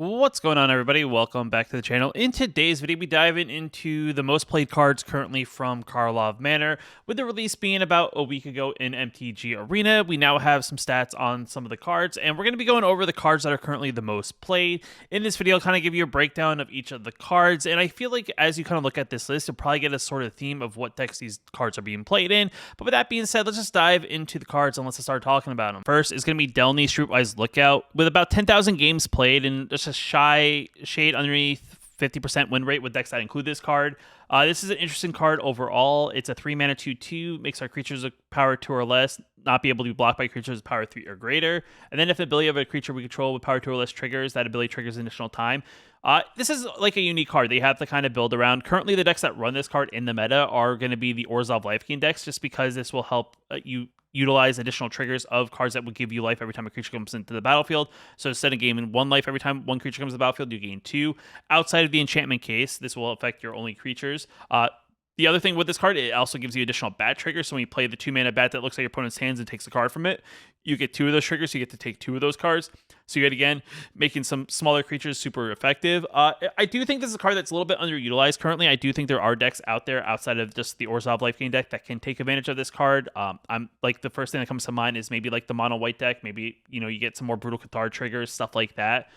What's going on, everybody? Welcome back to the channel. In today's video, we dive into the most played cards currently from Karlov Manor. With the release being about a week ago in MTG Arena, we now have some stats on some of the cards, and we're going to be going over the cards that are currently the most played. In this video, I'll kind of give you a breakdown of each of the cards, and I feel like as you kind of look at this list, you'll probably get a sort of theme of what decks these cards are being played in. But with that being said, let's just dive into the cards and let's start talking about them. First is going to be Delney Streetwise Lookout. With about 10,000 games played and just a shade underneath 50% win rate with decks that include this card. This is an interesting card overall. It's a 3-mana 2/2, makes our creatures of power 2 or less not be able to be blocked by creatures with power 3 or greater. And then if the ability of a creature we control with power 2 or less triggers, that ability triggers additional time. This is like a unique card that you have to kind of build around. Currently, the decks that run this card in the meta are going to be the Orzhov Life Gain decks, just because this will help you utilize additional triggers of cards that will give you life every time a creature comes into the battlefield. So instead of gaining 1 life every time one creature comes to the battlefield, you gain 2. Outside of the enchantment case, this will affect your only creatures. The other thing with this card, it also gives you additional bat triggers. So when you play the 2-mana bat that looks like your opponent's hands and takes a card from it, you get 2 of those triggers. So you get to take 2 of those cards. So yet again, making some smaller creatures super effective. I do think this is a card that's a little bit underutilized currently. I do think there are decks out there outside of just the Orzhov Life Gain deck that can take advantage of this card. I'm like, the first thing that comes to mind is maybe like the mono white deck. Maybe, you get some more Brutal Cathar triggers, stuff like that.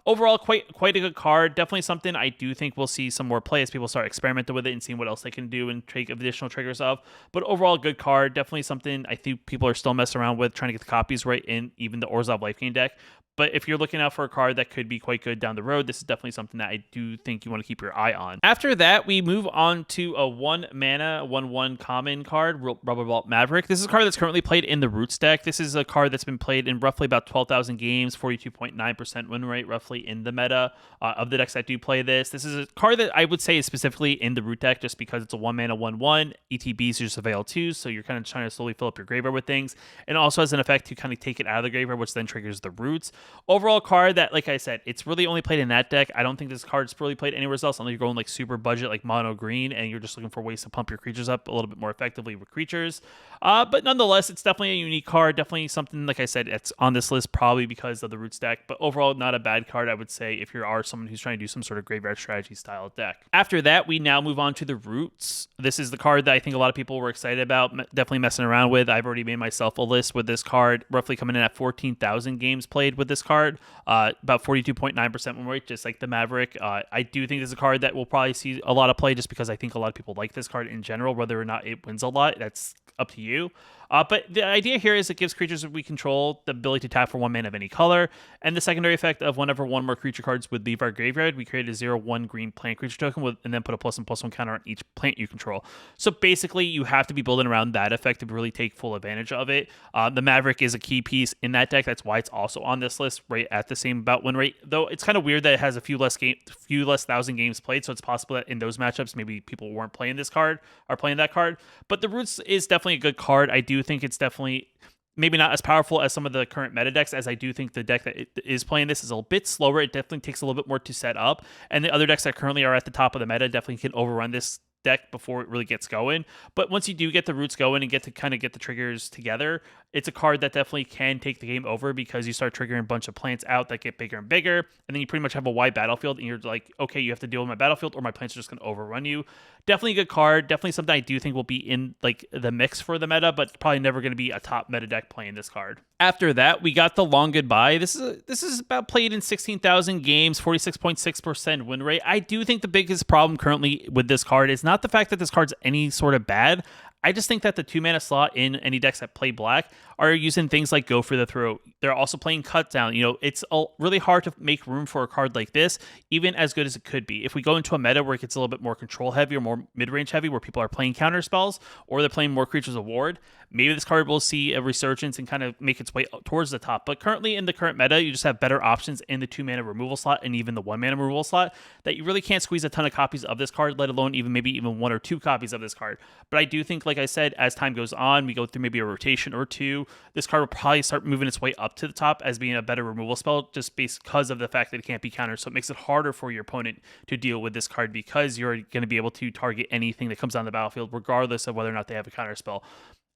Overall, quite a good card. Definitely something I do think we'll see some more play as people start experimenting with it and seeing what else they can do and take additional triggers of. But overall, good card. Definitely something I think people are still messing around with, trying to get the copies right in even the Orzhov Life Gain deck. But if you're looking out for a card that could be quite good down the road, this is definitely something that I do think you want to keep your eye on. After that, we move on to a 1-mana, 1/1 common card, Rubblebelt Maverick. This is a card that's currently played in the Roots deck. This is a card that's been played in roughly about 12,000 games, 42.9% win rate roughly in the meta of the decks that do play this. This is a card that I would say is specifically in the Root deck just because it's a 1-mana, 1/1. ETBs just avail 2, so you're kind of trying to slowly fill up your graveyard with things. And also has an effect to kind of take it out of the graveyard, which then triggers the Roots. Overall card that, like I said, it's really only played in that deck. I don't think this card's really played anywhere else unless you're going like super budget like mono green and you're just looking for ways to pump your creatures up a little bit more effectively with creatures. But nonetheless, it's definitely a unique card. Definitely something, like I said, it's on this list probably because of the Roots deck. But overall, not a bad card, I would say, if you are someone who's trying to do some sort of graveyard strategy style deck. After that, we now move on to the Roots. This is the card that I think a lot of people were excited about, definitely messing around with. I've already made myself a list with this card, roughly coming in at 14,000 games played with this card. About 42.9% win rate, just like the Maverick. I do think this is a card that will probably see a lot of play just because I think a lot of people like this card in general. Whether or not it wins a lot, that's up to you. But the idea here is it gives creatures that we control the ability to tap for 1 mana of any color, and the secondary effect of whenever one more creature cards would leave our graveyard, we create a 0/1 green plant creature token and then put a +1/+1 counter on each plant you control. So basically, you have to be building around that effect to really take full advantage of it. The Maverick is a key piece in that deck. That's why it's also on this list, right at the same about win rate. Though it's kind of weird that it has a few less thousand games played, so it's possible that in those matchups, maybe people weren't playing this card or playing that card. But the Roots is definitely a good card. I do think it's definitely maybe not as powerful as some of the current meta decks, as I do think the deck that is playing this is a bit slower. It definitely takes a little bit more to set up, and the other decks that currently are at the top of the meta definitely can overrun this deck before it really gets going. But once you do get the Roots going and get the triggers together, it's a card that definitely can take the game over because you start triggering a bunch of plants out that get bigger and bigger, and then you pretty much have a wide battlefield, and you're like, okay, you have to deal with my battlefield or my plants are just going to overrun you. Definitely a good card. Definitely something I do think will be in like the mix for the meta, but probably never going to be a top meta deck playing this card. After that, we got the Long Goodbye. This is about played in 16,000 games, 46.6% win rate. I do think the biggest problem currently with this card is not the fact that this card's any sort of bad. I just think that the 2-mana slot in any decks that play black are using things like Go for the Throat. They're also playing Cut Down. It's really hard to make room for a card like this, even as good as it could be. If we go into a meta where it gets a little bit more control heavy or more mid-range heavy, where people are playing counter spells or they're playing more creatures of ward, maybe this card will see a resurgence and kind of make its way towards the top. But currently in the current meta, you just have better options in the 2-mana removal slot and even the 1-mana removal slot that you really can't squeeze a ton of copies of this card, let alone maybe even 1 or 2 copies of this card. But I do think, like I said, as time goes on, we go through maybe a rotation or 2, this card will probably start moving its way up to the top as being a better removal spell just because of the fact that it can't be countered. So it makes it harder for your opponent to deal with this card because you're going to be able to target anything that comes on the battlefield regardless of whether or not they have a counter spell.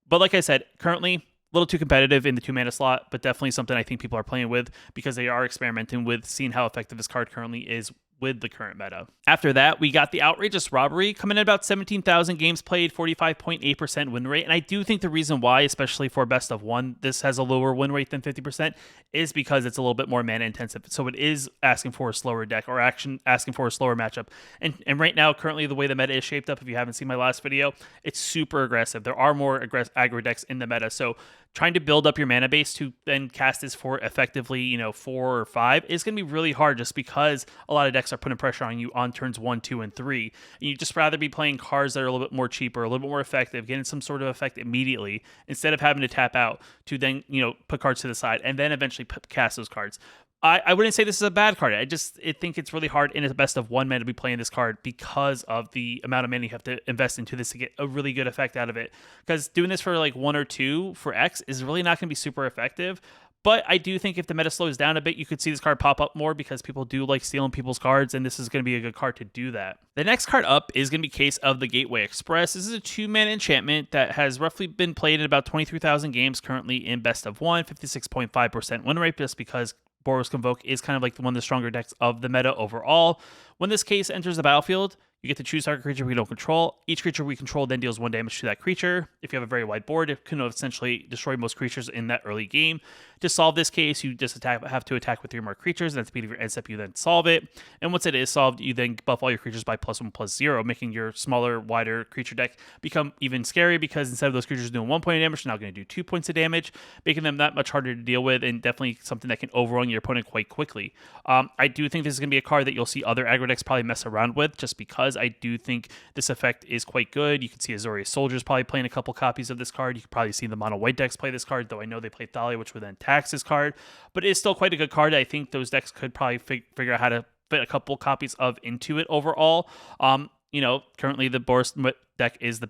But like I said, currently little too competitive in the 2-mana slot, but definitely something I think people are playing with because they are experimenting with seeing how effective this card currently is with the current meta. After that, we got the outrageous Robbery coming in at about 17,000 games played, 45.8% win rate. And I do think the reason why, especially for best of one, this has a lower win rate than 50% is because it's a little bit more mana intensive. So it is asking for a slower deck or asking for a slower matchup. And right now, currently the way the meta is shaped up, if you haven't seen my last video, it's super aggressive. There are more aggro decks in the meta. So trying to build up your mana base to then cast this for effectively, 4 or 5 is going to be really hard just because a lot of decks are putting pressure on you on turns 1, 2, and 3. And you'd just rather be playing cards that are a little bit more cheaper, a little bit more effective, getting some sort of effect immediately instead of having to tap out to then, put cards to the side and then eventually cast those cards. I wouldn't say this is a bad card. I think it's really hard in a best of one mana to be playing this card because of the amount of mana you have to invest into this to get a really good effect out of it. Because doing this for like 1 or 2 for X is really not going to be super effective. But I do think if the meta slows down a bit, you could see this card pop up more because people do like stealing people's cards, and this is going to be a good card to do that. The next card up is going to be Case of the Gateway Express. This is a 2-mana enchantment that has roughly been played in about 23,000 games currently in best of one, 56.5% win rate, just because Boros Convoke is kind of like one of the stronger decks of the meta overall. When this case enters the battlefield, you get to choose target creature we don't control. Each creature we control then deals 1 damage to that creature. If you have a very wide board, it can essentially destroy most creatures in that early game. To solve this case, you just have to attack with 3 more creatures, and at the speed of your end step, you then solve it. And once it is solved, you then buff all your creatures by +1/+0, making your smaller, wider creature deck become even scary because instead of those creatures doing 1 point of damage, they're now going to do 2 points of damage, making them that much harder to deal with and definitely something that can overrun your opponent quite quickly. I do think this is going to be a card that you'll see other aggro decks probably mess around with just because I do think this effect is quite good. You can see Azorius Soldiers probably playing a couple copies of this card. You could probably see the mono white decks play this card, though I know they play Thalia, which would then tax this card. But it is still quite a good card. I think those decks could probably figure out how to fit a couple copies of into it overall. Currently the Boros deck is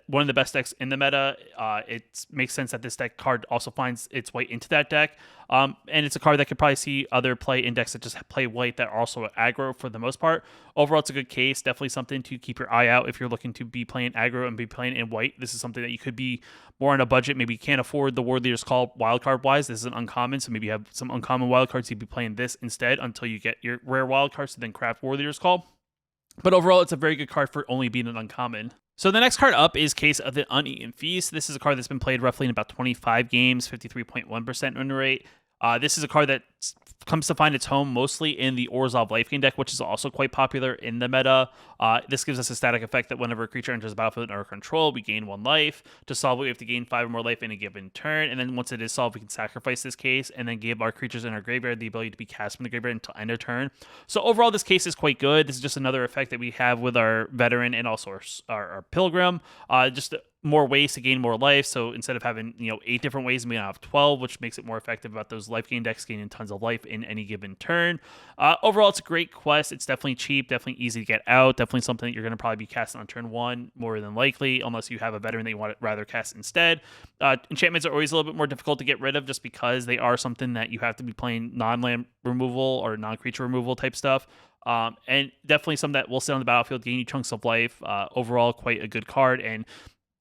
one of the best decks in the meta. It makes sense that this deck card also finds its way into that deck. And it's a card that could probably see other play in decks that just play white that are also aggro for the most part. Overall, it's a good case. Definitely something to keep your eye out if you're looking to be playing aggro and be playing in white. This is something that you could be more on a budget. Maybe you can't afford the Warleader's Call wildcard wise. This is an uncommon, so maybe you have some uncommon wildcards. You'd be playing this instead until you get your rare wildcards to then craft Warleader's Call. But overall, it's a very good card for only being an uncommon. So the next card up is Case of the Uneaten Feast. This is a card that's been played roughly in about 25 games, 53.1% win rate. This is a card that comes to find its home mostly in the Orzhov Life Gain deck, which is also quite popular in the meta. This gives us a static effect that whenever a creature enters the battlefield under our control, we gain 1 life. To solve it, we have to gain 5 or more life in a given turn, and then once it is solved, we can sacrifice this case and then give our creatures in our graveyard the ability to be cast from the graveyard until end of turn. So overall, this case is quite good. This is just another effect that we have with our Veteran and also our Pilgrim. Just more ways to gain more life. So instead of having 8 different ways, we now have 12, which makes it more effective about those life gain decks gaining tons of life in any given turn. Overall, it's a great quest. It's definitely cheap, definitely easy to get out, definitely something that you're going to probably be casting on turn 1 more than likely, unless you have a Veteran that you want to rather cast instead. Enchantments are always a little bit more difficult to get rid of just because they are something that you have to be playing non-land removal or non-creature removal type stuff. And definitely something that will sit on the battlefield, gain you chunks of life. Overall, quite a good card. And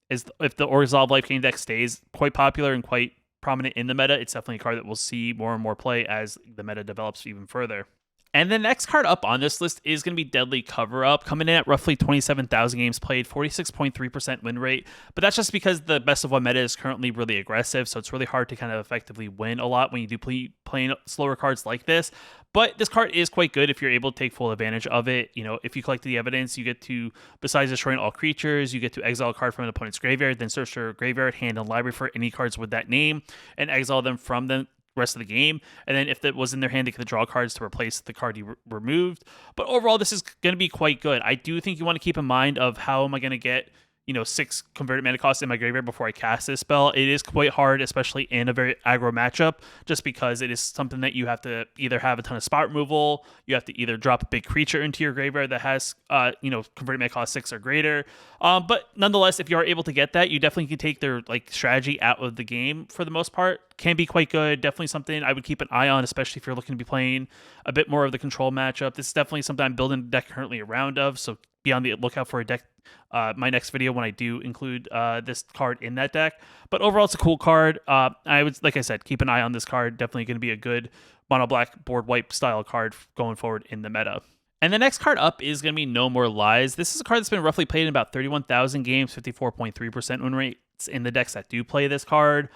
if the Orzhov Life Gain deck stays quite popular and quite prominent in the meta, it's definitely a card that we'll see more and more play as the meta develops even further. And the next card up on this list is going to be Deadly Cover-Up, coming in at roughly 27,000 games played, 46.3% win rate. But that's just because the best of one meta is currently really aggressive, so it's really hard to kind of effectively win a lot when you do playing slower cards like this. But this card is quite good if you're able to take full advantage of it. If you collect the evidence, you get to, besides destroying all creatures, you get to exile a card from an opponent's graveyard, then search their graveyard, hand, and library for any cards with that name, and exile them from the rest of the game. And then if that was in their hand, they could draw cards to replace the card you removed. But overall, this is going to be quite good. I do think you want to keep in mind of how am I going to get 6 converted mana costs in my graveyard before I cast this spell. It is quite hard, especially in a very aggro matchup, just because it is something that you have to either have a ton of spot removal, you have to either drop a big creature into your graveyard that has, converted mana cost 6 or greater. But nonetheless, if you are able to get that, you definitely can take their strategy out of the game for the most part. Can be quite good. Definitely something I would keep an eye on, especially if you're looking to be playing a bit more of the control matchup. This is definitely something I'm building a deck currently around of, so be on the lookout for a deck. My next video when I do include this card in that deck. But overall, it's a cool card. I would, like I said, keep an eye on this card. Definitely going to be a good mono black board wipe style card going forward in the meta. And the next card up is going to be No More Lies. This is a card that's been roughly played in about 31,000 games, 54.3% win rate in the decks that do play this card.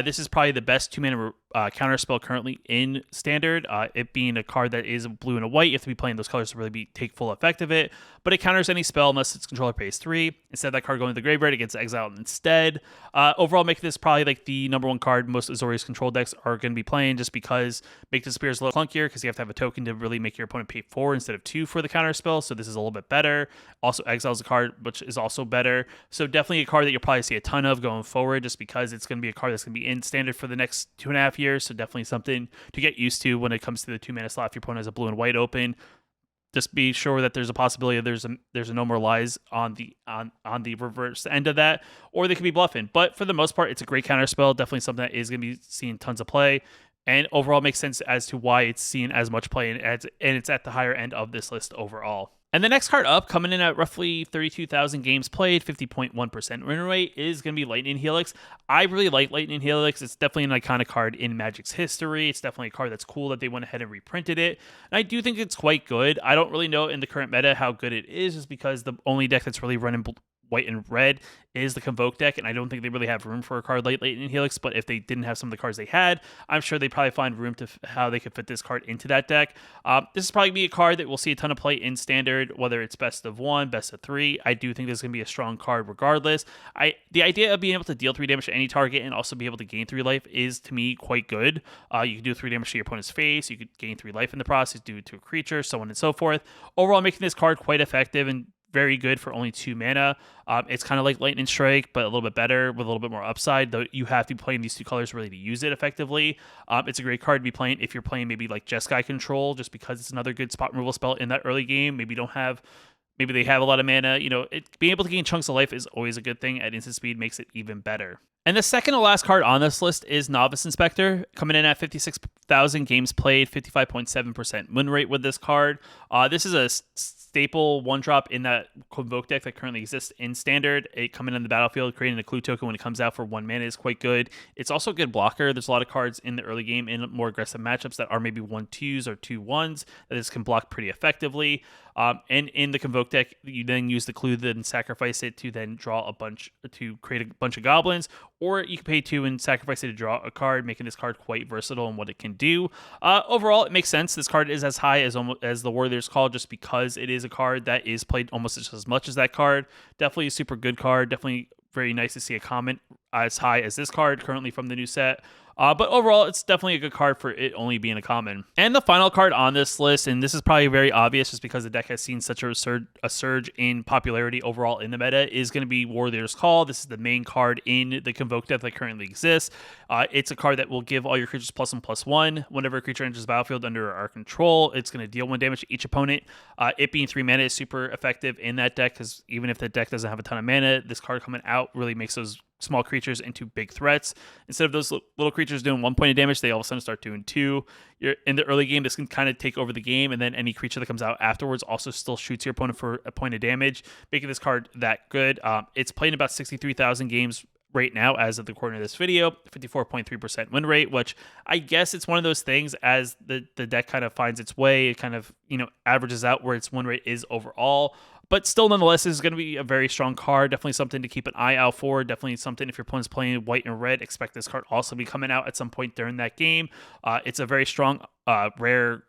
This is probably the best 2-mana counter spell currently in Standard. It being a card that is a blue and a white, you have to be playing those colors to really take full effect of it. But it counters any spell unless its controller pays 3. Instead of that card going to the graveyard, it gets exiled instead. Overall, making this probably like the #1 card most Azorius control decks are going to be playing, just because Make Disappear is a little clunkier because you have to have a token to really make your opponent pay 4 instead of 2 for the counter spell. So this is a little bit better. Also, exiles a card, which is also better. So definitely a card that you'll probably see a ton of going forward, just because it's going to be a card that's going to be in Standard for the next 2.5 years. So definitely something to get used to when it comes to the 2-mana slot. If your opponent has a blue and white open, just be sure that there's a possibility there's a No More Lies on the reverse end of that, or they could be bluffing. But for the most part, it's a great counter spell. Definitely something that is going to be seeing tons of play, and overall makes sense as to why it's seeing as much play, and it's at the higher end of this list overall. And the next card up, coming in at roughly 32,000 games played, 50.1% win rate, is going to be Lightning Helix. I really like Lightning Helix. It's definitely an iconic card in Magic's history. It's definitely a card that's cool that they went ahead and reprinted it. And I do think it's quite good. I don't really know in the current meta how good it is, just because the only deck that's really running white and red is the Convoke deck, and I don't think they really have room for a card like Lightning Helix. But if they didn't have some of the cards they had, I'm sure they'd probably find room to how they could fit this card into that deck. This is probably be a card that we'll see a ton of play in Standard, whether it's best of 1, best of 3. I do think this is going to be a strong card regardless. The idea of being able to deal 3 damage to any target and also be able to gain 3 life is, to me, quite good. You can do 3 damage to your opponent's face, you could gain 3 life in the process, do it to a creature, so on and so forth. Overall, making this card quite effective and very good for only 2 mana. It's kind of like Lightning Strike, but a little bit better with a little bit more upside, though you have to be playing these 2 colors really to use it effectively. It's a great card to be playing if you're playing maybe like Jeskai Control, just because it's another good spot removal spell in that early game. Maybe they have a lot of mana. Being able to gain chunks of life is always a good thing. At instant speed makes it even better. And the second to last card on this list is Novice Inspector, coming in at 56,000 games played, 55.7% win rate with this card. This is a staple 1-drop in that Convoke deck that currently exists in Standard. It coming in the battlefield, creating a clue token when it comes out for 1 mana is quite good. It's also a good blocker. There's a lot of cards in the early game in more aggressive matchups that are maybe 1/2s or 2/1s that this can block pretty effectively. And in the Convoke deck, you then use the clue, then sacrifice it to then draw to create a bunch of goblins, or you can pay 2 and sacrifice it to draw a card, making this card quite versatile in what it can do. Overall, it makes sense. This card is as high as the Warleader's Call, just because it is a card that is played almost just as much as that card. Definitely a super good card. Definitely very nice to see a comment as high as this card currently from the new set. But overall, it's definitely a good card for it only being a common. And the final card on this list, and this is probably very obvious just because the deck has seen such a surge in popularity overall in the meta, is going to be Warleader's Call. This is the main card in the Convoke deck that currently exists. It's a card that will give all your creatures +1/+1. Whenever a creature enters the battlefield under our control, it's going to deal 1 damage to each opponent. It being 3 mana is super effective in that deck, because even if the deck doesn't have a ton of mana, this card coming out really makes those small creatures into big threats. Instead of those little creatures doing 1 point of damage, they all of a sudden start doing 2. In the early game, this can kind of take over the game, and then any creature that comes out afterwards also still shoots your opponent for a point of damage, making this card that good. It's playing about 63,000 games right now as of the recording of this video, 54.3% win rate, which I guess it's one of those things as the deck kind of finds its way, it kind of averages out where its win rate is overall. But still, nonetheless, this is going to be a very strong card. Definitely something to keep an eye out for. Definitely something, if your opponent's playing white and red, expect this card also to be coming out at some point during that game. It's a very strong, rare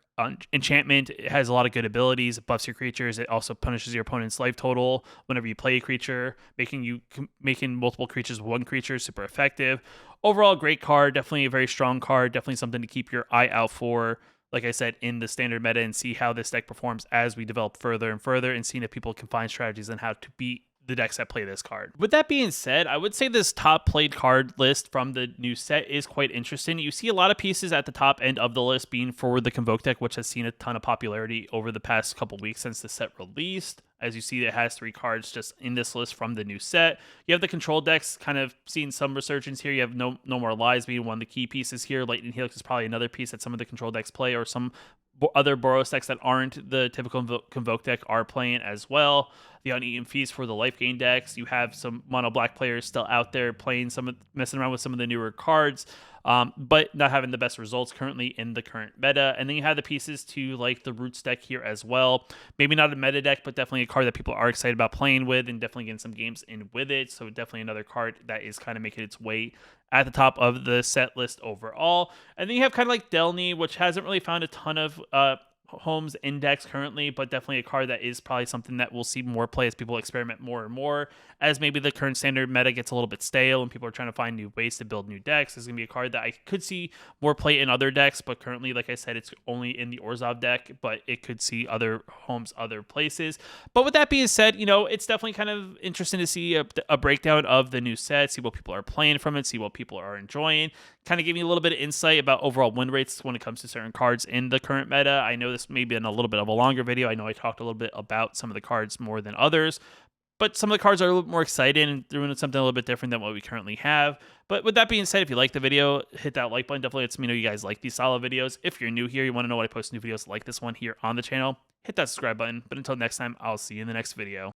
enchantment. It has a lot of good abilities. It buffs your creatures. It also punishes your opponent's life total whenever you play a creature, making multiple creatures with 1 creature super effective. Overall, great card. Definitely a very strong card. Definitely something to keep your eye out for, like I said, in the Standard meta, and see how this deck performs as we develop further and further, and seeing if people can find strategies on how to beat the decks that play this card. With that being said, I would say this top played card list from the new set is quite interesting. You see a lot of pieces at the top end of the list being for the Convoke deck, which has seen a ton of popularity over the past couple weeks since the set released. As you see, it has 3 cards just in this list from the new set. You have the control decks kind of seeing some resurgence here. You have No More Lies being one of the key pieces here. Lightning Helix is probably another piece that some of the control decks play, or some other Boros decks that aren't the typical Convoke deck are playing as well. The Uneaten Feast for the life gain decks. You have some mono black players still out there playing messing around with some of the newer cards, but not having the best results currently in the current meta. And then you have the pieces to like the Roots deck here as well. Maybe not a meta deck, but definitely a card that people are excited about playing with and definitely getting some games in with it. So definitely another card that is kind of making its way at the top of the set list overall. And then you have kind of like Delney, which hasn't really found a ton of homes index currently, but definitely a card that is probably something that we'll see more play as people experiment more and more, as maybe the current standard meta gets a little bit stale and people are trying to find new ways to build new decks. This is going to be a card that I could see more play in other decks, but currently, like I said, it's only in the Orzhov deck, but it could see other homes other places. But with that being said, it's definitely kind of interesting to see a breakdown of the new set, see what people are playing from it, see what people are enjoying, kind of give me a little bit of insight about overall win rates when it comes to certain cards in the current meta. I know this may be in a little bit of a longer video. I know I talked a little bit about some of the cards more than others, but some of the cards are a little bit more exciting and doing something a little bit different than what we currently have. But with that being said, if you like the video, hit that like button. Definitely lets me know you guys like these solid videos. If you're new here, you want to know when I post new videos like this one here on the channel, hit that subscribe button. But until next time, I'll see you in the next video.